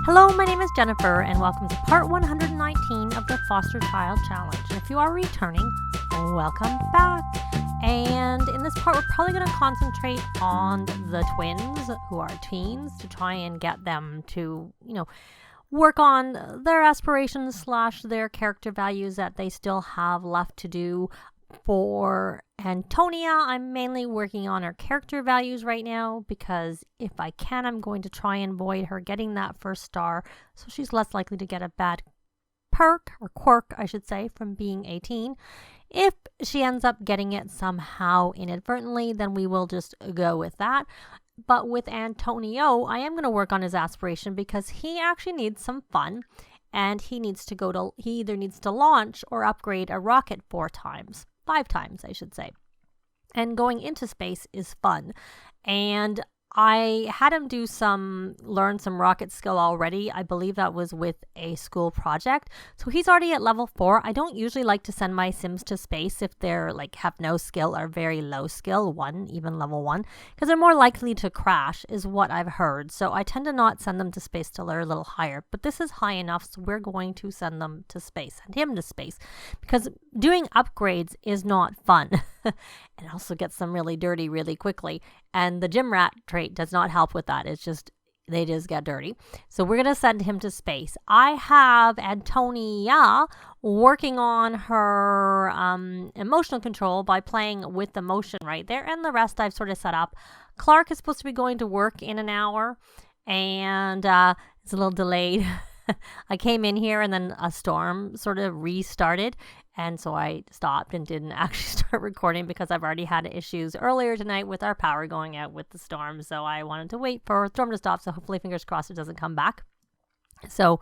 Hello, my name is Jennifer, and welcome to part 119 of the Foster Child Challenge. And if you are returning, welcome back. And in this part, we're probably going to concentrate on the twins who are teens to try and get them to, work on their aspirations / their character values that they still have left to do. For Antonia, I'm mainly working on her character values right now because if I can, I'm going to try and avoid her getting that first star so she's less likely to get a bad quirk, I should say, from being 18. If she ends up getting it somehow inadvertently, then we will just go with that. But with Antonio, I am going to work on his aspiration because he actually needs some fun. And he either needs to launch or upgrade a rocket 5 times, I should say. And going into space is fun. And I had him learn some rocket skill already. I believe that was with a school project. So he's already at level 4. I don't usually like to send my Sims to space if they're have no skill or very low skill, even level 1, because they're more likely to crash is what I've heard. So I tend to not send them to space till they're a little higher. But this is high enough, so we're going to send him to space, because doing upgrades is not fun. It also gets them really dirty really quickly. And the gym rat trait does not help with that. They just get dirty. So we're going to send him to space. I have Antonia working on her emotional control by playing with the motion right there. And the rest I've sort of set up. Clark is supposed to be going to work in an hour. And it's a little delayed. I came in here and then a storm sort of restarted. And so I stopped and didn't actually start recording because I've already had issues earlier tonight with our power going out with the storm. So I wanted to wait for the storm to stop. So hopefully, fingers crossed, it doesn't come back. So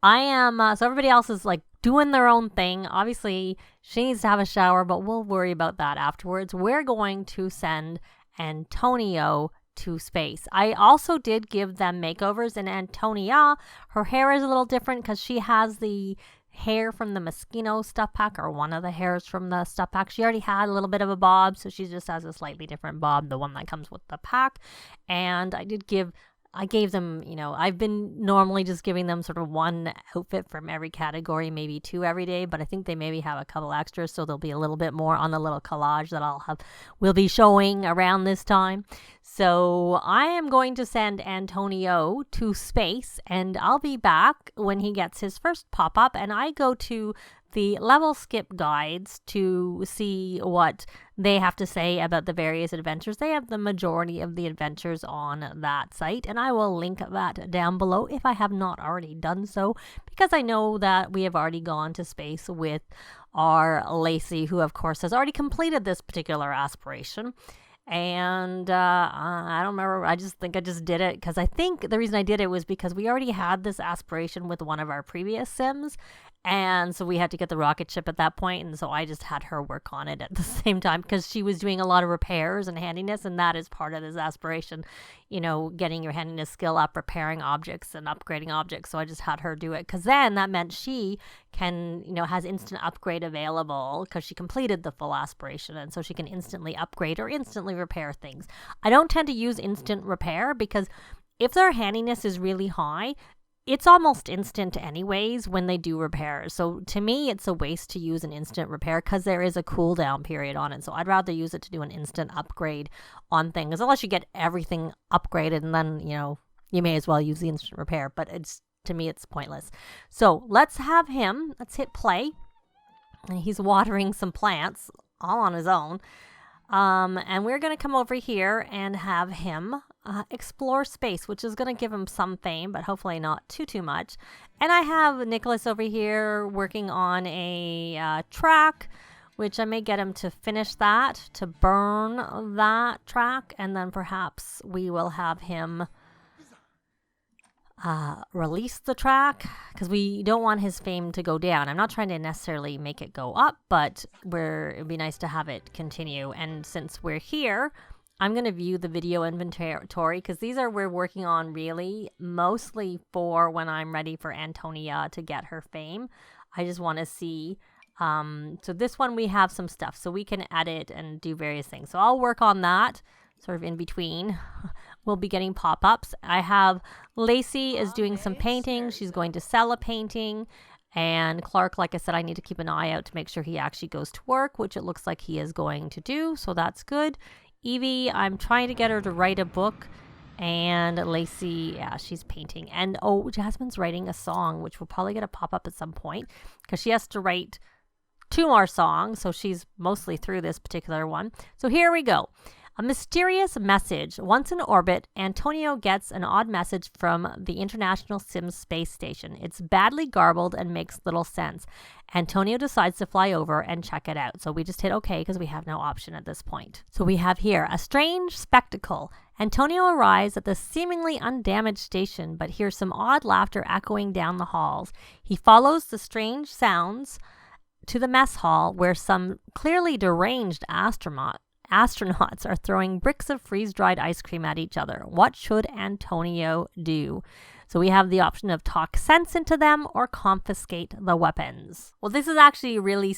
I am, so everybody else is doing their own thing. Obviously, she needs to have a shower, but we'll worry about that afterwards. We're going to send Antonio to space. I also did give them makeovers, and Antonia, her hair is a little different because she has the hair from the Moschino stuff pack, or one of the hairs from the stuff pack. She already had a little bit of a bob, so she just has a slightly different bob, the one that comes with the pack. And I gave them, I've been normally just giving them sort of one outfit from every category, maybe 2 every day, but I think they maybe have a couple extras, so there'll be a little bit more on the little collage that we'll be showing around this time. So I am going to send Antonio to space, and I'll be back when he gets his first pop-up, and I go to the level skip guides to see what they have to say about the various adventures. They have the majority of the adventures on that site, and I will link that down below if I have not already done so, because I know that we have already gone to space with our Lacey, who of course has already completed this particular aspiration. And I don't remember, I just think I just did it because I think the reason I did it was because we already had this aspiration with one of our previous Sims. And so we had to get the rocket ship at that point. And so I just had her work on it at the same time because she was doing a lot of repairs and handiness. And that is part of this aspiration, getting your handiness skill up, repairing objects and upgrading objects. So I just had her do it because then that meant she can, has instant upgrade available because she completed the full aspiration. And so she can instantly upgrade or instantly repair things. I don't tend to use instant repair because if their handiness is really high, it's almost instant anyways when they do repairs. So to me, it's a waste to use an instant repair because there is a cooldown period on it. So I'd rather use it to do an instant upgrade on things, unless you get everything upgraded and then, you may as well use the instant repair. But to me, it's pointless. So let's hit play. And he's watering some plants all on his own. And we're going to come over here and have him explore space, which is going to give him some fame, but hopefully not too much. And I have Nicholas over here working on a track, which I may get him to finish that, to burn that track, and then perhaps we will have him release the track because we don't want his fame to go down. I'm not trying to necessarily make it go up, but it'd be nice to have it continue. And since we're here, I'm going to view the video inventory because we're working on really mostly for when I'm ready for Antonia to get her fame. I just want to see. So this one we have some stuff so we can edit and do various things. So I'll work on that sort of in between, we'll be getting pop-ups. I have Lacey is doing some painting. She's going to sell a painting. And Clark, like I said, I need to keep an eye out to make sure he actually goes to work, which it looks like he is going to do. So that's good. Evie, I'm trying to get her to write a book. And Lacey, yeah, she's painting. And Jasmine's writing a song, which will probably get a pop-up at some point because she has to write 2 more songs. So she's mostly through this particular one. So here we go. A mysterious message. Once in orbit, Antonio gets an odd message from the International Sims space station. It's badly garbled and makes little sense. Antonio decides to fly over and check it out. So we just hit OK because we have no option at this point. So we have here a strange spectacle. Antonio arrives at the seemingly undamaged station, but hears some odd laughter echoing down the halls. He follows the strange sounds to the mess hall where some clearly deranged astronauts are throwing bricks of freeze-dried ice cream at each other. What should Antonio do? So we have the option of talk sense into them or confiscate the weapons. Well, this is actually a really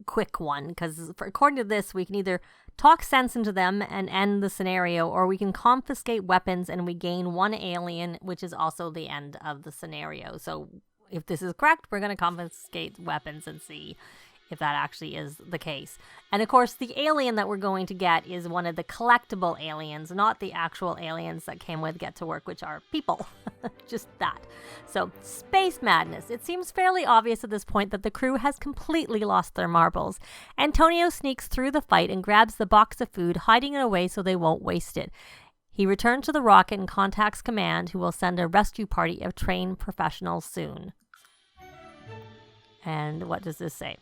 quick one because according to this, we can either talk sense into them and end the scenario, or we can confiscate weapons and we gain 1 alien, which is also the end of the scenario. So if this is correct, we're going to confiscate weapons and see if that actually is the case. And of course, the alien that we're going to get is one of the collectible aliens, not the actual aliens that came with Get to Work, which are people. Just that. So, space madness. It seems fairly obvious at this point that the crew has completely lost their marbles. Antonio sneaks through the fight and grabs the box of food, hiding it away so they won't waste it. He returns to the rocket and contacts Command, who will send a rescue party of trained professionals soon. And what does this say?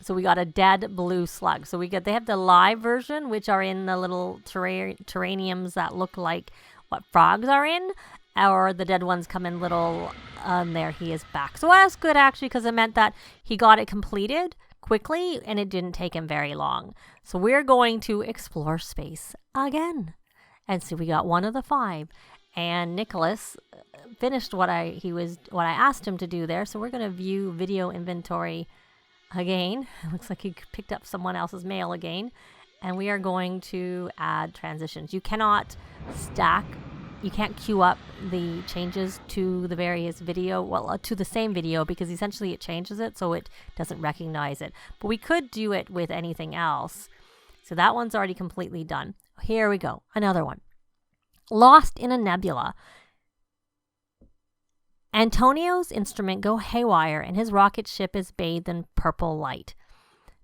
So we got a dead blue slug. So they have the live version, which are in the little terraniums that look like what frogs are in, or the dead ones come in little, there he is back. So that's good actually, because it meant that he got it completed quickly and it didn't take him very long. So we're going to explore space again. And so we got 1 of the 5. And Nicholas finished what I asked him to do there. So we're going to view video inventory again. It looks like he picked up someone else's mail again. And we are going to add transitions. You cannot you can't queue up the changes to the various video, to the same video, because essentially it changes it so it doesn't recognize it. But we could do it with anything else. So that one's already completely done. Here we go. Another one. Lost in a nebula. Antonio's instrument go haywire and his rocket ship is bathed in purple light.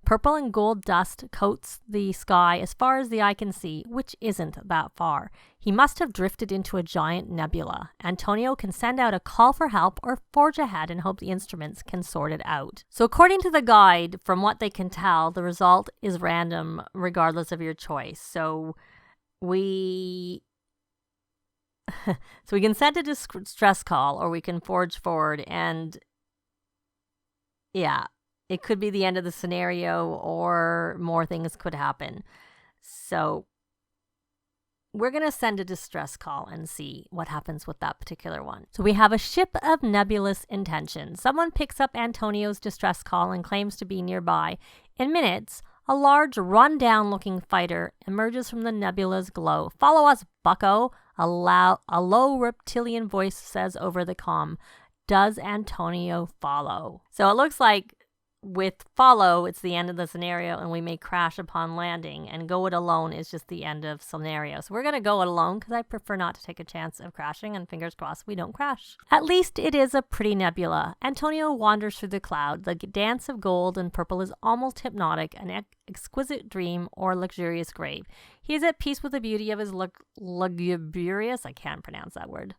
Purple and gold dust coats the sky as far as the eye can see, which isn't that far. He must have drifted into a giant nebula. Antonio can send out a call for help or forge ahead and hope the instruments can sort it out. So according to the guide, from what they can tell, the result is random regardless of your choice. So we can send a distress call or we can forge forward, and yeah, it could be the end of the scenario or more things could happen. So we're going to send a distress call and see what happens with that particular one. So we have a ship of nebulous intention. Someone picks up Antonio's distress call and claims to be nearby. In minutes, a large, run-down-looking fighter emerges from the nebula's glow. "Follow us, bucko," a low reptilian voice says over the comm. Does Antonio follow? So it looks like with follow, it's the end of the scenario and we may crash upon landing, and go it alone is just the end of scenario. So we're going to go it alone because I prefer not to take a chance of crashing, and fingers crossed we don't crash. At least it is a pretty nebula. Antonio wanders through the cloud. The dance of gold and purple is almost hypnotic, an exquisite dream or luxurious grave. He is at peace with the beauty of his lugubrious, I can't pronounce that word,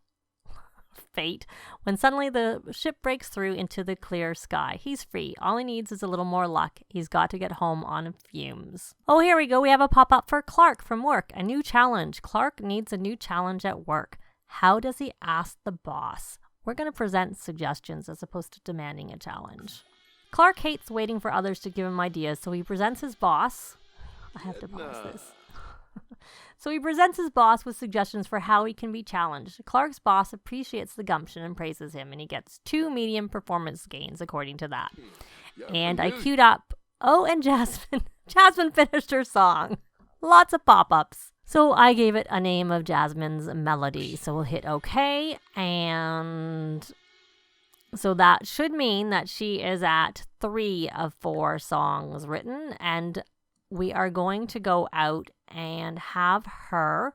fate, when suddenly the ship breaks through into the clear sky. He's free. All he needs is a little more luck. He's got to get home on fumes. Oh, here we go. We have a pop-up for Clark from work. A new challenge. Clark needs a new challenge at work. How does he ask the boss? We're going to present suggestions as opposed to demanding a challenge. Clark hates waiting for others to give him ideas, so he presents his boss. I have to pause this. So he presents his boss with suggestions for how he can be challenged. Clark's boss appreciates the gumption and praises him, and he gets 2 medium performance gains according to that. And I queued up, and Jasmine finished her song. Lots of pop-ups. So I gave it a name of Jasmine's Melody. So we'll hit OK. And so that should mean that she is at 3 of 4 songs written. And we are going to go out and have her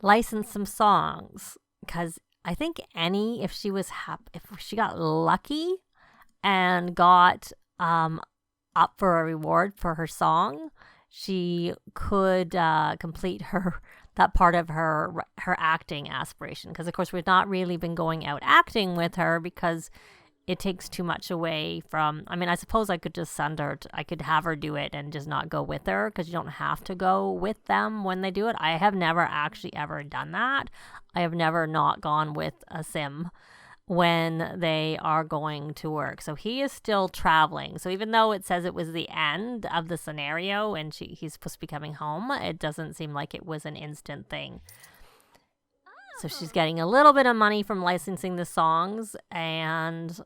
license some songs. Because I think if she got lucky and got up for a reward for her song, she could complete that part of her acting aspiration. Because of course we've not really been going out acting with her because it takes too much away from. I mean, I suppose I could just send her. I could have her do it and just not go with her, because you don't have to go with them when they do it. I have never actually ever done that. I have never not gone with a sim when they are going to work. So he is still traveling. So even though it says it was the end of the scenario and he's supposed to be coming home, it doesn't seem like it was an instant thing. So she's getting a little bit of money from licensing the songs, and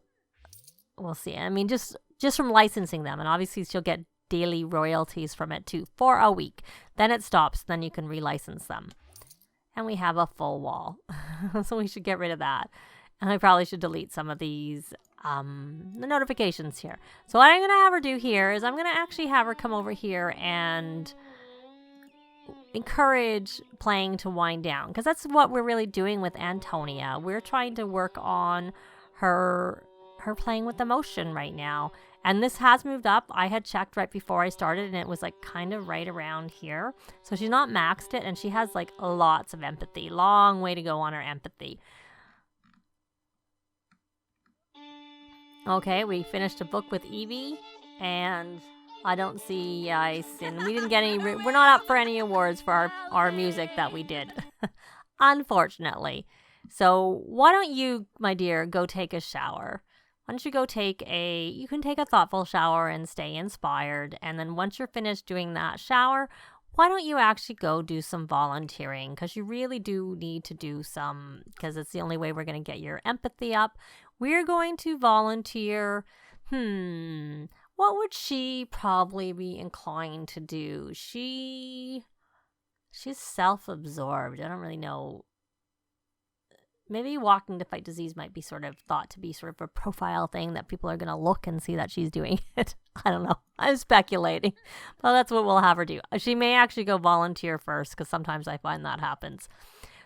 we'll see. I mean, just from licensing them, and obviously she'll get daily royalties from it too for a week. Then it stops. Then you can relicense them. And we have a full wall. So we should get rid of that. And I probably should delete some of these the notifications here. So what I'm going to have her do here is I'm going to actually have her come over here and encourage playing to wind down, because that's what we're really doing with Antonia. We're trying to work on her playing with emotion right now. And this has moved up. I had checked right before I started and it was like kind of right around here. So she's not maxed it, and she has like lots of empathy. Long way to go on her empathy. Okay, we finished a book with Evie, and I don't see ice, and we didn't get any. We're not up for any awards for our music that we did, unfortunately. So why don't you, my dear, go take a shower? Why don't you go you can take a thoughtful shower and stay inspired, and then once you're finished doing that shower, why don't you actually go do some volunteering? Because you really do need to do some, because it's the only way we're going to get your empathy up. We're going to volunteer. What would she probably be inclined to do? She's self-absorbed. I don't really know. Maybe walking to fight disease might be sort of thought to be sort of a profile thing that people are going to look and see that she's doing it. I don't know. I'm speculating. Well, that's what we'll have her do. She may actually go volunteer first, because sometimes I find that happens.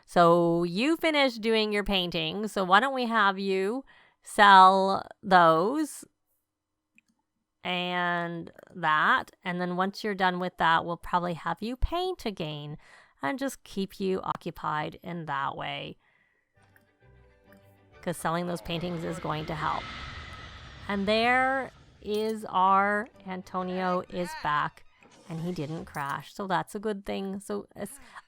So you finished doing your painting. So why don't we have you sell those and that. And then once you're done with that, we'll probably have you paint again and just keep you occupied in that way, because selling those paintings is going to help. And there is our Antonio is back, and he didn't crash. So that's a good thing. So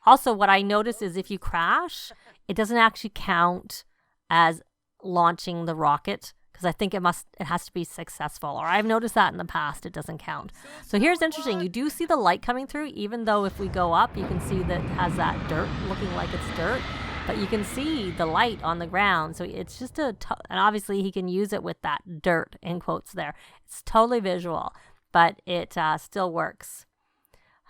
also what I noticed is if you crash, it doesn't actually count as launching the rocket, because I think it has to be successful, or I've noticed that in the past it doesn't count. So here's interesting. You do see the light coming through, even though if we go up, you can see that it has that dirt looking like it's dirt. But you can see the light on the ground. So it's just and obviously he can use it with that dirt in quotes there. It's totally visual, but it still works.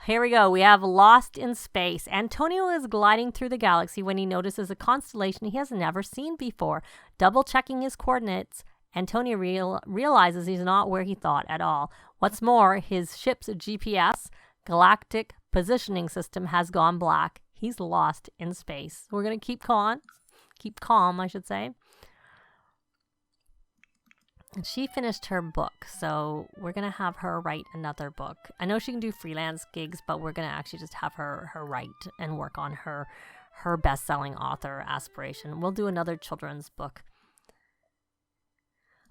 Here we go. We have Lost in Space. Antonio is gliding through the galaxy when he notices a constellation he has never seen before. Double checking his coordinates, Antonio realizes he's not where he thought at all. What's more, his ship's GPS, Galactic Positioning System, has gone black. He's lost in space. We're going to keep calm, I should say. And she finished her book, so we're going to have her write another book. I know she can do freelance gigs, but we're going to actually just have her write and work on her best-selling author aspiration. We'll do another children's book.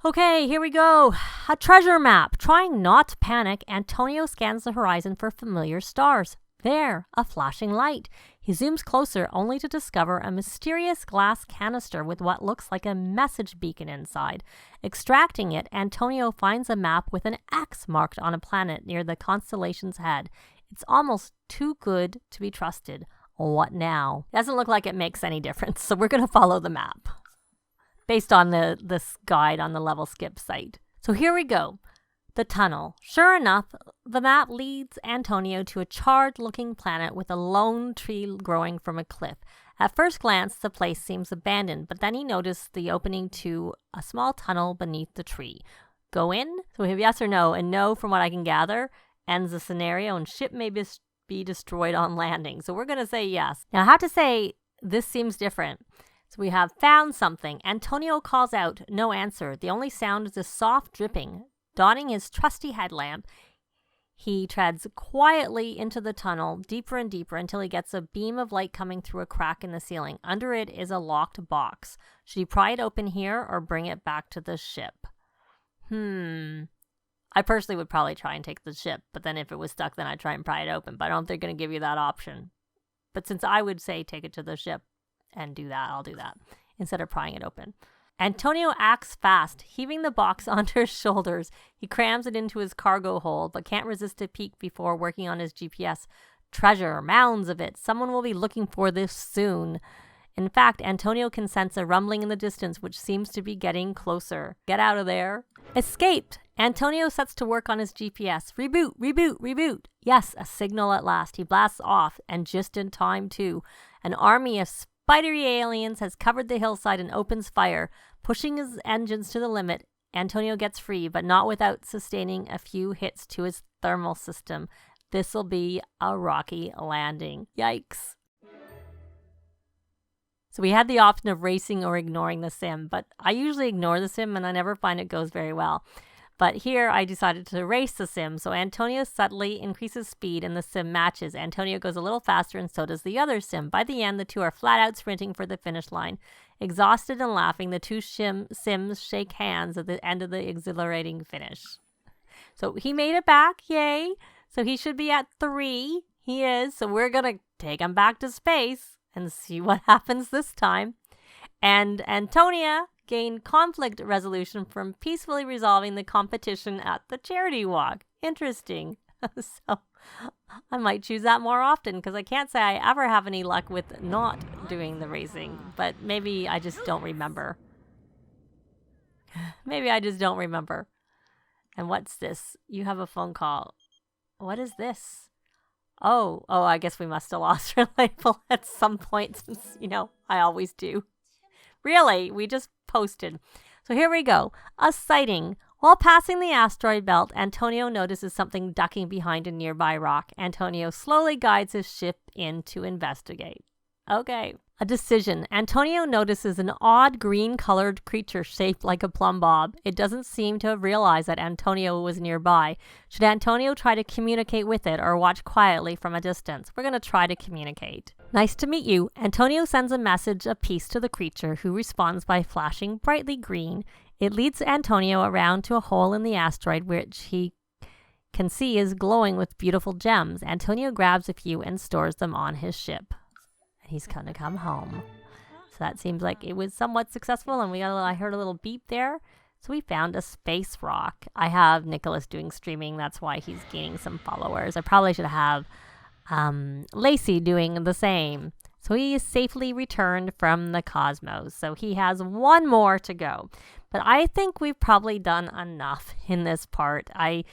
Okay, here we go. A treasure map. Trying not to panic, Antonio scans the horizon for familiar stars. There, a flashing light. He zooms closer only to discover a mysterious glass canister with what looks like a message beacon inside. Extracting it, Antonio finds a map with an X marked on a planet near the constellation's head. It's almost too good to be trusted. What now? It doesn't look like it makes any difference, so we're going to follow the map based on this guide on the Level Skip site. So here we go. The tunnel. Sure enough, the map leads Antonio to a charred-looking planet with a lone tree growing from a cliff. At first glance, the place seems abandoned, but then he noticed the opening to a small tunnel beneath the tree. Go in? So we have yes or no, and no, from what I can gather, ends the scenario, and ship may be destroyed on landing. So we're going to say yes. Now, I have to say, this seems different. So we have found something. Antonio calls out, no answer. The only sound is a soft dripping. Donning his trusty headlamp, he treads quietly into the tunnel, deeper and deeper, until he gets a beam of light coming through a crack in the ceiling. Under it is a locked box. Should he pry it open here or bring it back to the ship? I personally would probably try and take the ship, but then if it was stuck, then I'd try and pry it open. But I don't think they're going to give you that option. But since I would say take it to the ship and do that, I'll do that instead of prying it open. Antonio acts fast, heaving the box onto his shoulders. He crams it into his cargo hold, but can't resist a peek before working on his GPS. Treasure, mounds of it. Someone will be looking for this soon. In fact, Antonio can sense a rumbling in the distance, which seems to be getting closer. Get out of there. Escaped. Antonio sets to work on his GPS. Reboot, reboot, reboot. Yes, a signal at last. He blasts off, and just in time, too. An army of spidery aliens has covered the hillside and opens fire. Pushing his engines to the limit, Antonio gets free, but not without sustaining a few hits to his thermal system. This'll be a rocky landing. Yikes. So we had the option of racing or ignoring the sim, but I usually ignore the sim and I never find it goes very well. But here I decided to race the sim, so Antonio subtly increases speed and the sim matches. Antonio goes a little faster and so does the other sim. By the end, the two are flat out sprinting for the finish line. Exhausted and laughing, the two sims shake hands at the end of the exhilarating finish. So he made it back, yay! So he should be at 3. He is, so we're going to take him back to space and see what happens this time. And Antonia gained conflict resolution from peacefully resolving the competition at the charity walk. Interesting. So I might choose that more often because I can't say I ever have any luck with not doing the racing, but maybe I just don't remember. Maybe I just don't remember. And what's this? You have a phone call. What is this? Oh, I guess we must have lost her label at some point since, I always do. Really, we just posted. So here we go. A sighting. While passing the asteroid belt, Antonio notices something ducking behind a nearby rock. Antonio slowly guides his ship in to investigate. Okay. A decision. Antonio notices an odd green-colored creature shaped like a plumb bob. It doesn't seem to have realized that Antonio was nearby. Should Antonio try to communicate with it or watch quietly from a distance? We're going to try to communicate. Nice to meet you. Antonio sends a message of peace to the creature, who responds by flashing brightly green. It leads Antonio around to a hole in the asteroid, which he can see is glowing with beautiful gems. Antonio grabs a few and stores them on his ship. He's gonna come home. So that seems like it was somewhat successful, and I heard a little beep there. So we found a space rock. I have Nicholas doing streaming. That's why he's gaining some followers. I probably should have Lacey doing the same. So he is safely returned from the cosmos. So he has one more to go. But I think we've probably done enough in this part. I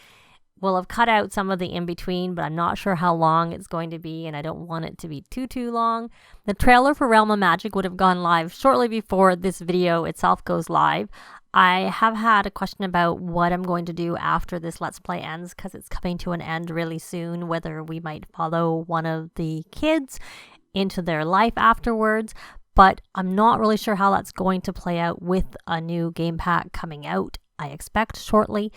will have cut out some of the in-between, but I'm not sure how long it's going to be, and I don't want it to be too long. The trailer for Realm of Magic would have gone live shortly before this video itself goes live. I have had a question about what I'm going to do after this Let's Play ends, because it's coming to an end really soon, whether we might follow one of the kids into their life afterwards, but I'm not really sure how that's going to play out with a new game pack coming out, I expect shortly.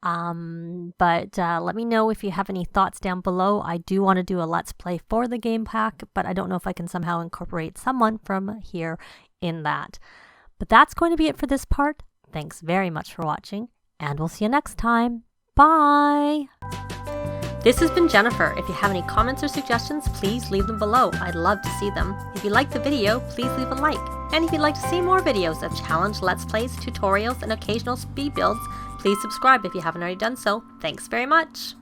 But let me know if you have any thoughts down below. I do want to do a Let's Play for the game pack, but I don't know if I can somehow incorporate someone from here in that. But that's going to be it for this part. Thanks very much for watching, and we'll see you next time. Bye! This has been Jennifer. If you have any comments or suggestions, please leave them below. I'd love to see them. If you liked the video, please leave a like. And if you'd like to see more videos of challenge, Let's Plays, tutorials, and occasional speed builds, please subscribe if you haven't already done so. Thanks very much.